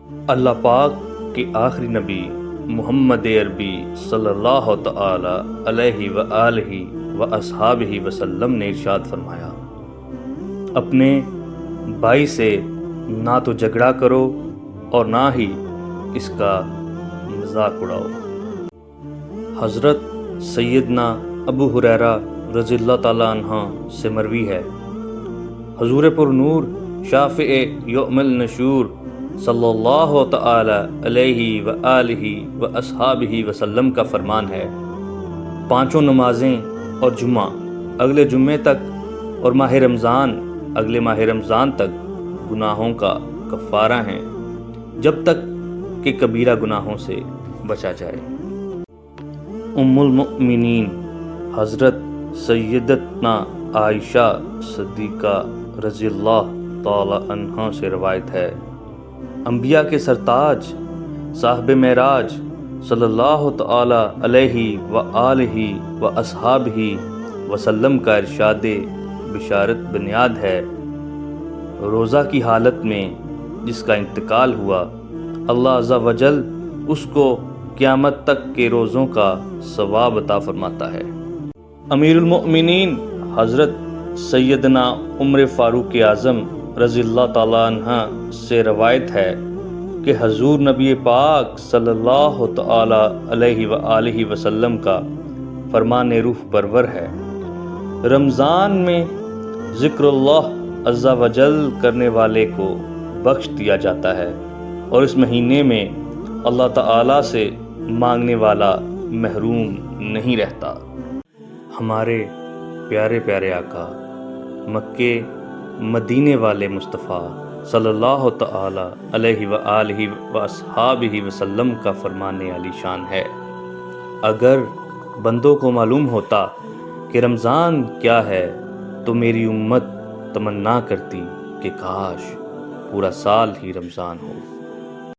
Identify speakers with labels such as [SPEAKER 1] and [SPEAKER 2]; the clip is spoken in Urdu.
[SPEAKER 1] اللہ پاک کے آخری نبی محمد عربی صلی اللہ تعالی علیہ وآلہ واصحابہ وسلم نے ارشاد فرمایا، اپنے بھائی سے نہ تو جھگڑا کرو اور نہ ہی اس کا مذاق اڑاؤ۔ حضرت سیدنا ابو ہریرہ رضی اللہ تعالیٰ عنہ سے مروی ہے، حضور پر نور شافع یوم النشور صلی اللہ تعالی علیہ وآلہ واصحابہ وسلم کا فرمان ہے، 5 نمازیں اور جمعہ اگلے جمعے تک اور ماہ رمضان اگلے ماہ رمضان تک گناہوں کا کفارہ ہیں، جب تک کہ کبیرہ گناہوں سے بچا جائے۔ ام المؤمنین حضرت سیدتنا عائشہ صدیقہ رضی اللہ تعالی عنہ سے روایت ہے، انبیاء کے سرتاج صاحب معراج صلی اللہ تعالی علیہ وآلہ واصحابہ وسلم کا ارشاد بشارت بنیاد ہے، روزہ کی حالت میں جس کا انتقال ہوا، اللہ عز و جل اس کو قیامت تک کے روزوں کا ثواب عطا فرماتا ہے۔ امیر المؤمنین حضرت سیدنا عمر فاروق اعظم رضی اللہ تعالیٰ عنہ سے روایت ہے کہ حضور نبی پاک صلی اللہ تعالی علیہ وآلہ وسلم کا فرمان روح پرور ہے، رمضان میں ذکر اللہ عز و جل کرنے والے کو بخش دیا جاتا ہے اور اس مہینے میں اللہ تعالیٰ سے مانگنے والا محروم نہیں رہتا۔ ہمارے پیارے پیارے آقا مکے مدینے والے مصطفیٰ صلی اللہ تعالی علیہ وآلہ واصحابہ وسلم کا فرمان عالی شان ہے، اگر بندوں کو معلوم ہوتا کہ رمضان کیا ہے تو میری امت تمنا کرتی کہ کاش پورا سال ہی رمضان ہو۔